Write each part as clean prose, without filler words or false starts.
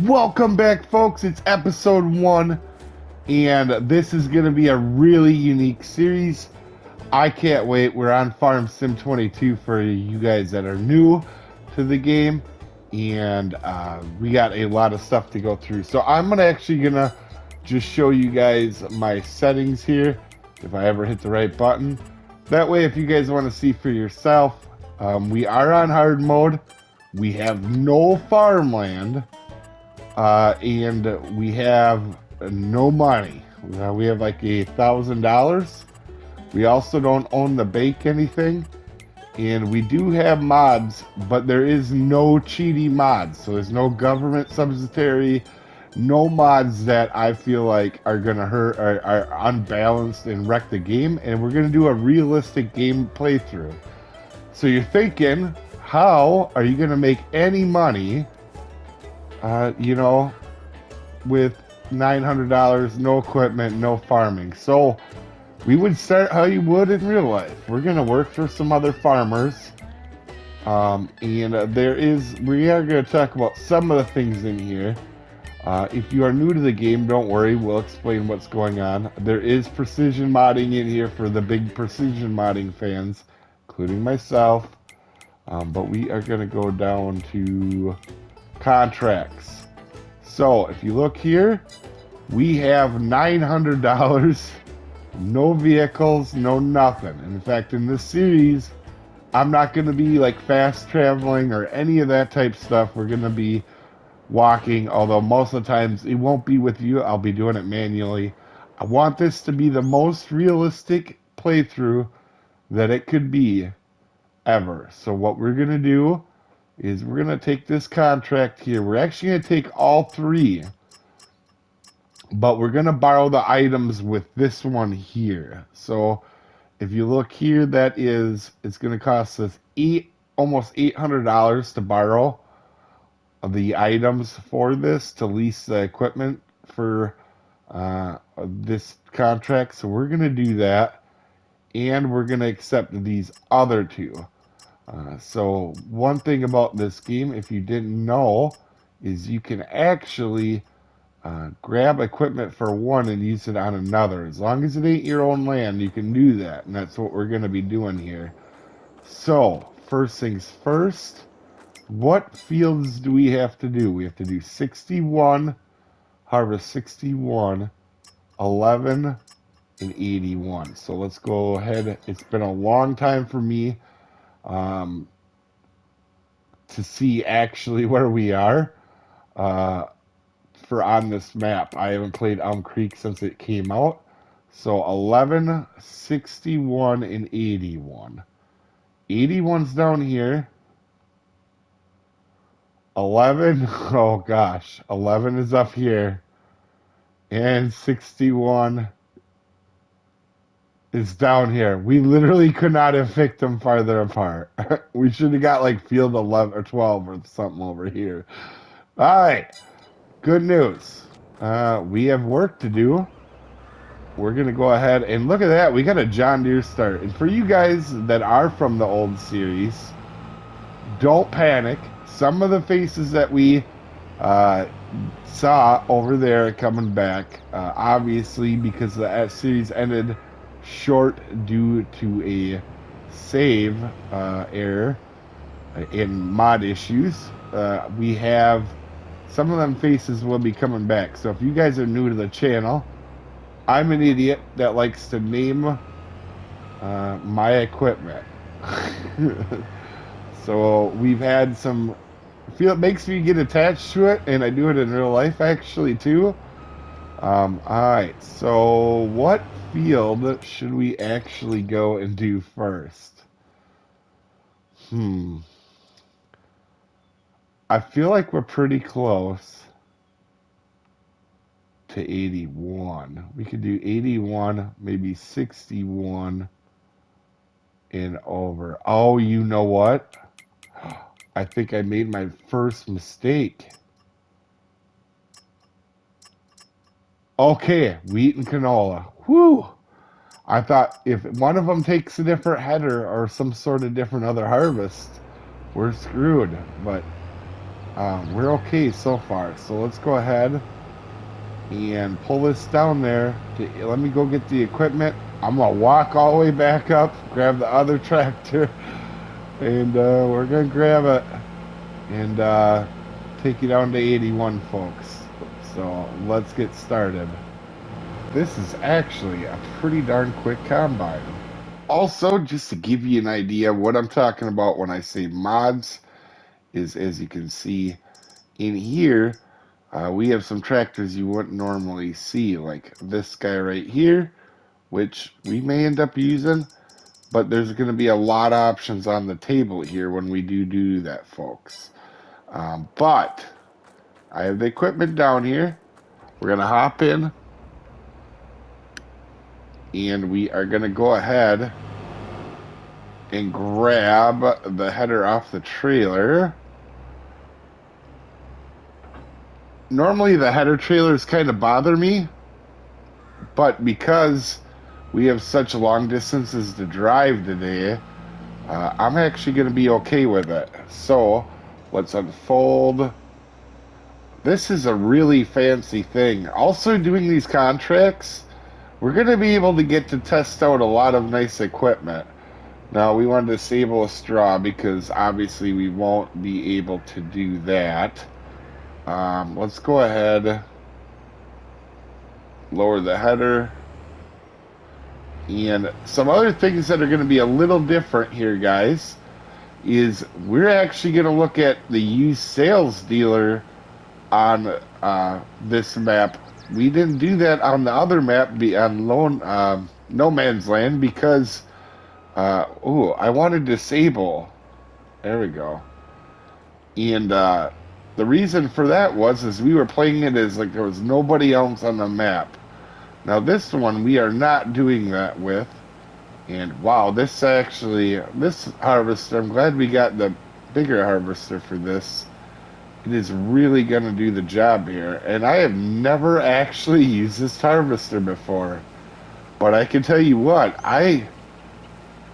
Welcome back, folks. It's episode 1, and this is going to be a really unique series. I can't wait. We're on Farm Sim 22 for you guys that are new to the game, and we got a lot of stuff to go through. So I'm gonna just show you guys my settings here, if I ever hit the right button. That way, if you guys want to see for yourself, we are on hard mode. We have no farmland. And we have no money. We have like $1,000. We also don't own the bank anything. And we do have mods, but there is no cheaty mods. So there's no government subsidiary, no mods that I feel like are going to hurt, are unbalanced and wreck the game. And we're going to do a realistic game playthrough. So you're thinking, how are you going to make any money with $900, no equipment, no farming? So we would start how you would in real life. We're going to work for some other farmers. We are going to talk about some of the things in here. If you are new to the game, don't worry. We'll explain what's going on. There is precision modding in here for the big precision modding fans, including myself. But we are going to go down to contracts. So if you look here, we have $900, no vehicles, no nothing. In fact, in this series, I'm not going to be like fast traveling or any of that type stuff. We're going to be walking, although most of the times it won't be with you. I'll be doing it manually. I want this to be the most realistic playthrough that it could be ever. So what we're going to do is we're going to take this contract here. We're actually going to take all three, but we're going to borrow the items with this one here. So if you look here, it's going to cost us almost $800 to borrow the items for this, to lease the equipment for this contract. So we're going to do that, and we're going to accept these other two. So one thing about this game, if you didn't know, is you can actually grab equipment for one and use it on another. As long as it ain't your own land, you can do that, and that's what we're going to be doing here. So first things first, what fields do we have to do? We have to do 61, harvest 61, 11, and 81. So let's go ahead. It's been a long time for me to see actually where we are for on this map. I haven't played Elm Creek since it came out. So 11, 61, and 81. 81's down here. 11, oh gosh, 11 is up here. And 61 is down here. We literally could not have picked them farther apart. We should have got like field 11 or 12 or something over here. All right, good news. We have work to do. We're going to go ahead and look at that. We got a John Deere start. And for you guys that are from the old series, don't panic. Some of the faces that we saw over there coming back, obviously because the series ended short due to a save error in mod issues. We have some of them faces will be coming back. So if you guys are new to the channel, I'm an idiot that likes to name my equipment. So we've had some, it makes me get attached to it, and I do it in real life actually too. Alright, so what field should we actually go and do first? I feel like we're pretty close to 81. We could do 81, maybe 61 and over. Oh, you know what? I think I made my first mistake. Okay, wheat and canola. Whew! I thought if one of them takes a different header or some sort of different other harvest, we're screwed. But we're okay so far. So let's go ahead and pull this down there. Let me go get the equipment. I'm gonna walk all the way back up, grab the other tractor, and we're gonna grab it and take you down to 81, folks. So let's get started. This is actually a pretty darn quick combine. Also, just to give you an idea, what I'm talking about when I say mods is, as you can see in here, we have some tractors you wouldn't normally see, like this guy right here, which we may end up using, but there's going to be a lot of options on the table here when we do that, folks. But I have the equipment down here. We're going to hop in, and we are going to go ahead and grab the header off the trailer. Normally the header trailers kind of bother me, but because we have such long distances to drive today, I'm actually going to be okay with it. So let's unfold. This is a really fancy thing. Also, doing these contracts, we're going to be able to get to test out a lot of nice equipment. Now, we want to disable a straw because obviously we won't be able to do that. Let's go ahead, lower the header. And some other things that are going to be a little different here, guys, is we're actually going to look at the used sales dealer on this map. We didn't do that on the other map, on No Man's Land, because I want to disable. There we go. And the reason for that is we were playing it as like there was nobody else on the map. Now this one we are not doing that with. And wow, this harvester, I'm glad we got the bigger harvester for this. It is really going to do the job here. And I have never actually used this harvester before. But I can tell you what, I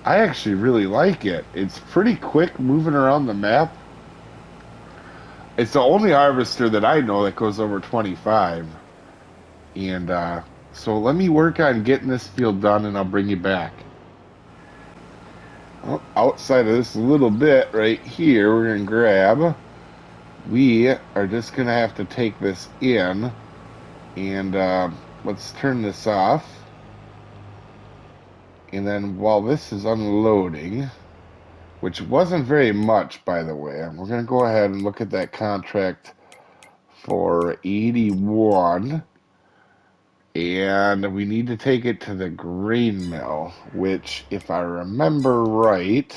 actually really like it. It's pretty quick moving around the map. It's the only harvester that I know that goes over 25. And so let me work on getting this field done and I'll bring you back. Well, outside of this little bit right here, we're going to grab. We are just going to have to take this in. And let's turn this off. And then while this is unloading, which wasn't very much, by the way, we're going to go ahead and look at that contract for 81. And we need to take it to the grain mill, which, if I remember right,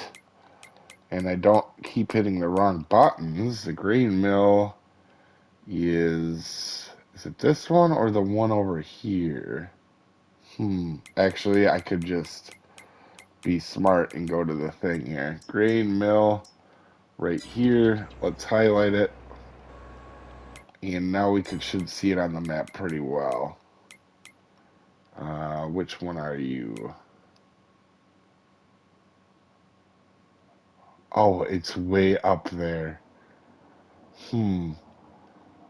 and I don't keep hitting the wrong buttons, the grain mill is it this one or the one over here? Actually, I could just be smart and go to the thing here. Grain mill right here. Let's highlight it. And now we should see it on the map pretty well. Which one are you? Oh, it's way up there.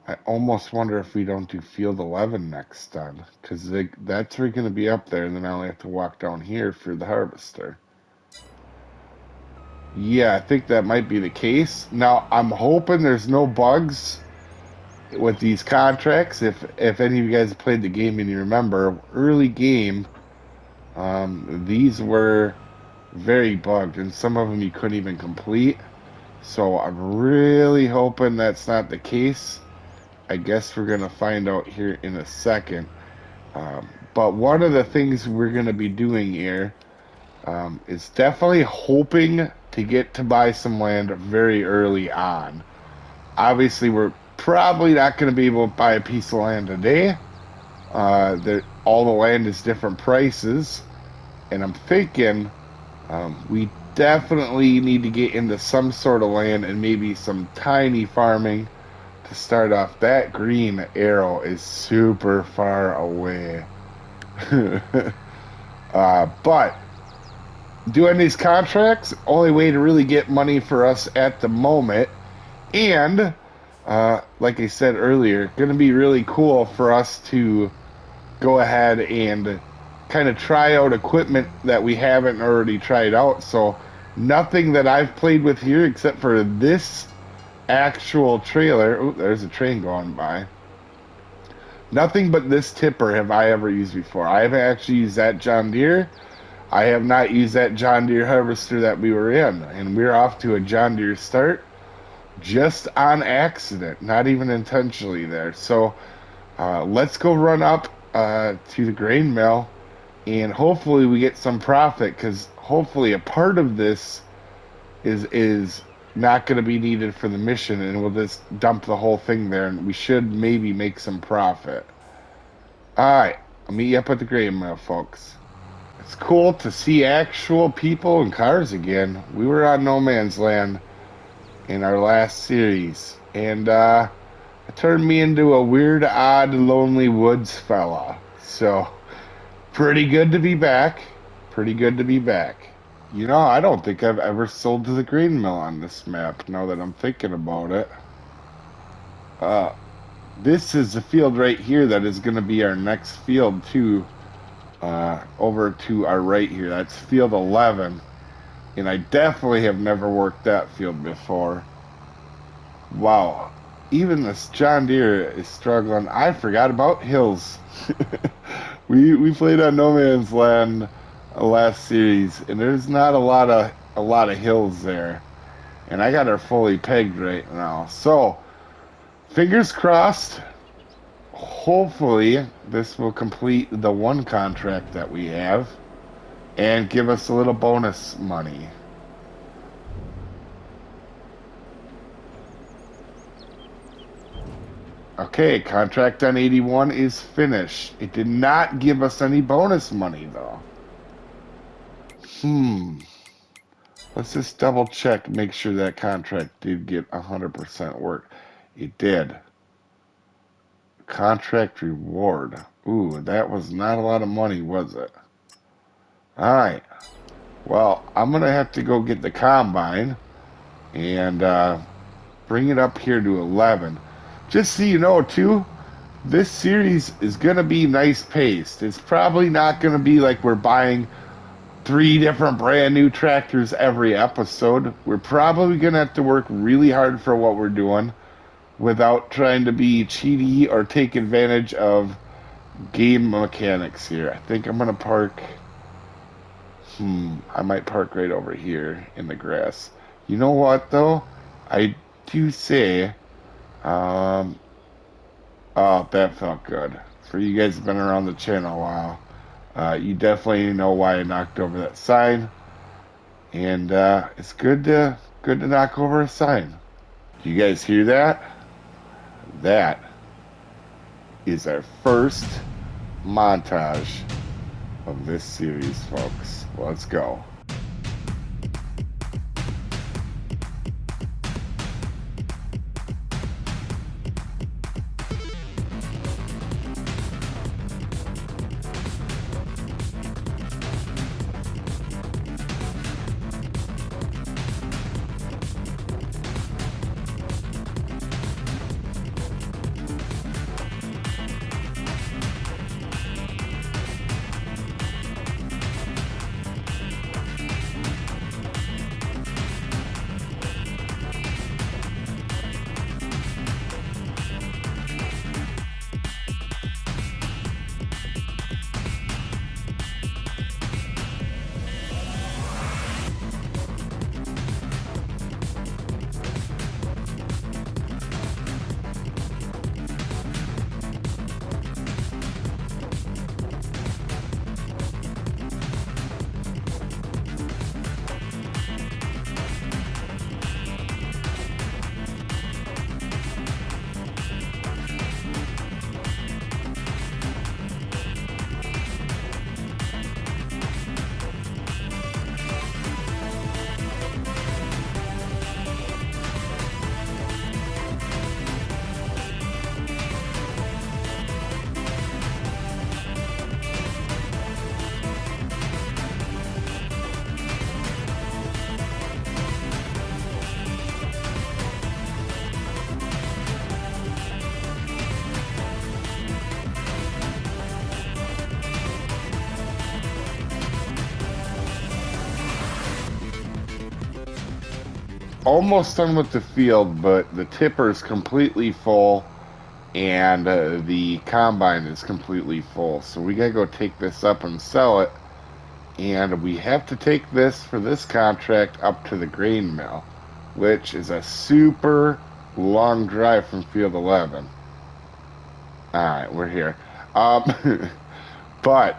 I almost wonder if we don't do field 11 next time, because that's going to be up there, and then I only have to walk down here for the harvester. Yeah, I think that might be the case. Now, I'm hoping there's no bugs with these contracts. If any of you guys played the game and you remember, early game, these were very bugged, and some of them you couldn't even complete. So I'm really hoping that's not the case. I guess we're going to find out here in a second. But one of the things we're going to be doing here is definitely hoping to get to buy some land very early on. Obviously, we're probably not going to be able to buy a piece of land today. All the land is different prices. And I'm thinking we definitely need to get into some sort of land and maybe some tiny farming to start off. That green arrow is super far away. But doing these contracts, only way to really get money for us at the moment. And like I said earlier, going to be really cool for us to go ahead and kind of try out equipment that we haven't already tried out. So nothing that I've played with here except for this actual trailer. Oh, there's a train going by. Nothing but this tipper have I ever used before. I haven't actually used that John Deere. I have not used that John Deere harvester that we were in. And we're off to a John Deere start just on accident, not even intentionally there. So let's go run up to the grain mill and hopefully we get some profit because hopefully a part of this is not going to be needed for the mission and we'll just dump the whole thing there and we should maybe make some profit. All right, I'll meet you up at the grain mill, folks. It's cool to see actual people and cars again. We were on No Man's Land in our last series, and it turned me into a weird, odd, lonely woods fella. So, pretty good to be back. Pretty good to be back. You know, I don't think I've ever sold to the grain mill on this map, now that I'm thinking about it. This is the field right here that is going to be our next field, too. Over to our right here. That's field 11. And I definitely have never worked that field before. Wow. Even this John Deere is struggling. I forgot about hills. we played on No Man's Land last series, and there's not a lot of hills there. And I got her fully pegged right now. So, fingers crossed. Hopefully, this will complete the one contract that we have and give us a little bonus money. Okay, contract on 81 is finished. It did not give us any bonus money, though. Let's just double check, make sure that contract did get 100% work. It did. Contract reward. Ooh, that was not a lot of money, was it? Alright. Well, I'm going to have to go get the combine and bring it up here to 11. Just so you know, too, this series is going to be nice paced. It's probably not going to be like we're buying 3 different brand new tractors every episode. We're probably going to have to work really hard for what we're doing without trying to be cheaty or take advantage of game mechanics here. I think I'm going to park... I might park right over here in the grass. You know what, though? I do say... oh, that felt good. For you guys who've been around the channel a while, you definitely know why I knocked over that sign. And it's good to knock over a sign. Do you guys hear that? That is our first montage of this series, folks. Let's go. almost done with the field, but the tipper is completely full and the combine is completely full. So we gotta go take this up and sell it. And we have to take this for this contract up to the grain mill, which is a super long drive from field 11. All right, we're here. Um, but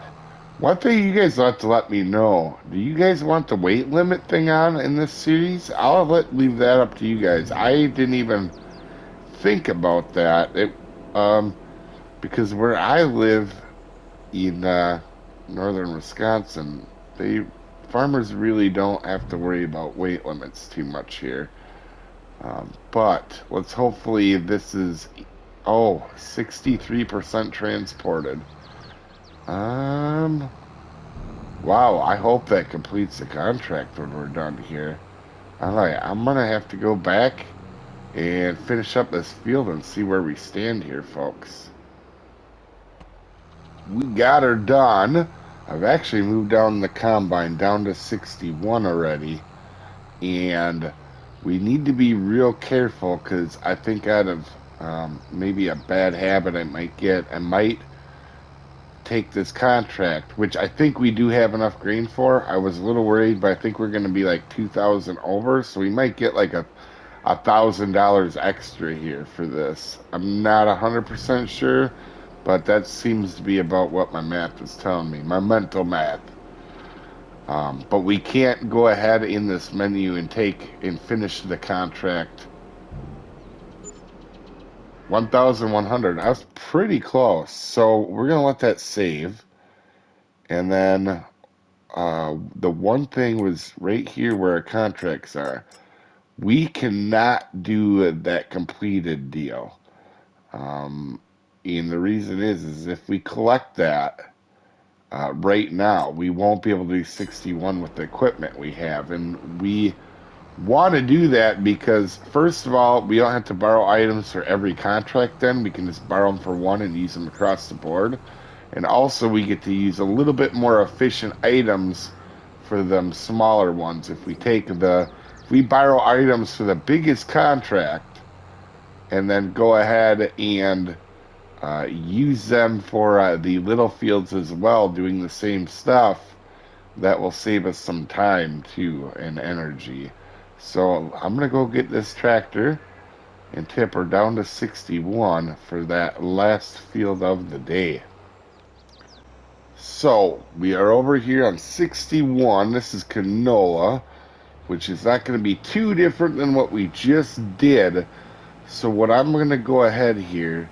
one thing you guys have to let me know, do you guys want the weight limit thing on in this series? Leave that up to you guys. I didn't even think about that. Because where I live in northern Wisconsin, they farmers really don't have to worry about weight limits too much here. But let's hopefully this is 63% transported. Um, wow, I hope that completes the contract when we're done here. All right, I'm gonna have to go back and finish up this field and see where we stand here, folks. We got her done. I've actually moved down the combine down to 61 already. And we need to be real careful because I think out of maybe a bad habit I might get, I might take this contract, which I think we do have enough grain for. I was a little worried, but I think we're going to be like 2,000 over, so we might get like $1,000 extra here for this. I'm not 100% sure, but that seems to be about what my math is telling me, my mental math. But we can't go ahead in this menu and finish the contract. 1,100. I was pretty close. So we're gonna let that save. And then the one thing was right here where our contracts are. We cannot do that completed deal. Um, and the reason is if we collect that right now, we won't be able to do 61 with the equipment we have. And we want to do that because, first of all, we don't have to borrow items for every contract, then we can just borrow them for one and use them across the board. And also, we get to use a little bit more efficient items for them smaller ones. If we borrow items for the biggest contract and then go ahead and use them for the little fields as well, doing the same stuff, that will save us some time too and energy. So I'm gonna go get this tractor and tip her down to 61 for that last field of the day. So we are over here on 61. This is canola, which is not going to be too different than what we just did. So what I'm going to go ahead here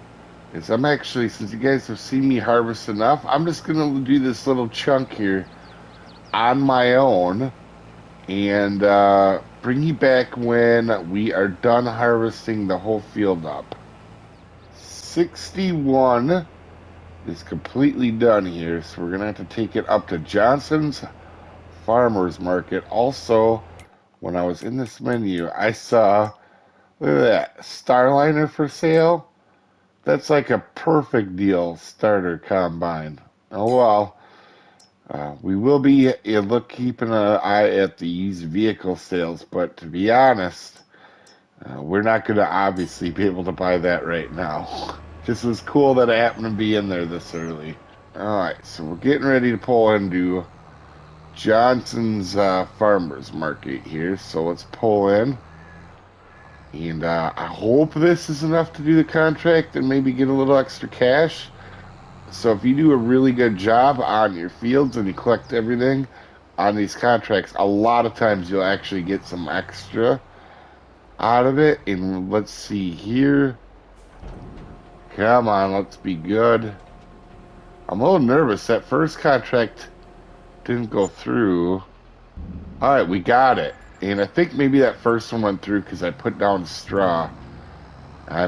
is I'm actually, since you guys have seen me harvest enough, I'm just going to do this little chunk here on my own and bring you back when we are done harvesting the whole field up. 61 is completely done here, so we're gonna have to take it up to Johnson's Farmers Market. Also, when I was in this menu, I saw, look at that, Starliner for sale. That's like a perfect deal starter combine. Oh well. We will be keeping an eye at the used vehicle sales, but to be honest, we're not going to obviously be able to buy that right now. Just was cool that it happened to be in there this early. All right, so we're getting ready to pull into Johnson's Farmers Market here. So let's pull in. And I hope this is enough to do the contract and maybe get a little extra cash. So if you do a really good job on your fields and you collect everything on these contracts, a lot of times you'll actually get some extra out of it. And let's see here. Come on, let's be good. I'm a little nervous. That first contract didn't go through. All right, we got it. And I think maybe that first one went through because I put down straw.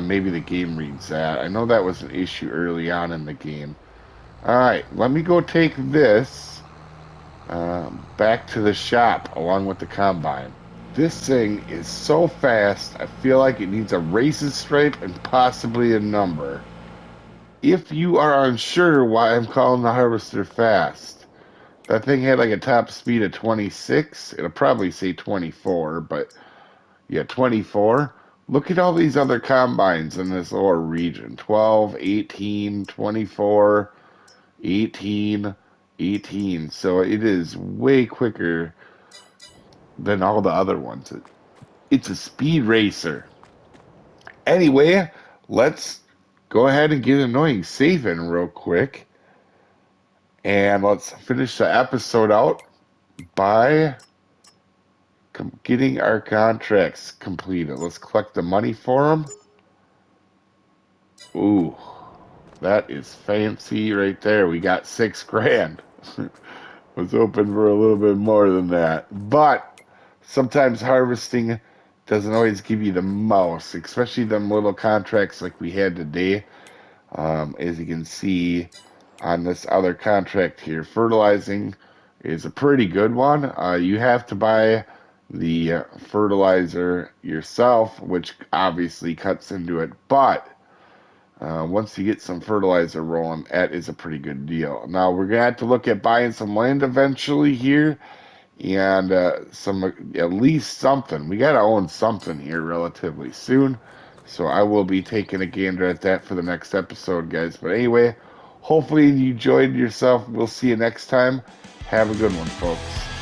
Maybe the game reads that. I know that was an issue early on in the game. All right, let me go take this back to the shop along with the combine. This thing is so fast, I feel like it needs a racing stripe and possibly a number. If you are unsure why I'm calling the harvester fast, that thing had like a top speed of 26. It'll probably say 24, but Yeah, 24. Look at all these other combines in this lower region. 12, 18, 24, 18, 18. So it is way quicker than all the other ones. It's a speed racer. Anyway, let's go ahead and get annoying saving real quick. And let's finish the episode out by getting our contracts completed. Let's collect the money for them. Ooh, that is fancy right there. We got 6 grand. Was hoping for a little bit more than that. But sometimes harvesting doesn't always give you the most, especially them little contracts like we had today. As you can see on this other contract here, fertilizing is a pretty good one. You have to buy the fertilizer yourself, which obviously cuts into it. But once you get some fertilizer rolling, that is a pretty good deal. Now we're gonna have to look at buying some land eventually here, and some at least something. We gotta own something here relatively soon. So I will be taking a gander at that for the next episode, guys. But anyway, hopefully you enjoyed yourself. We'll see you next time. Have a good one, folks.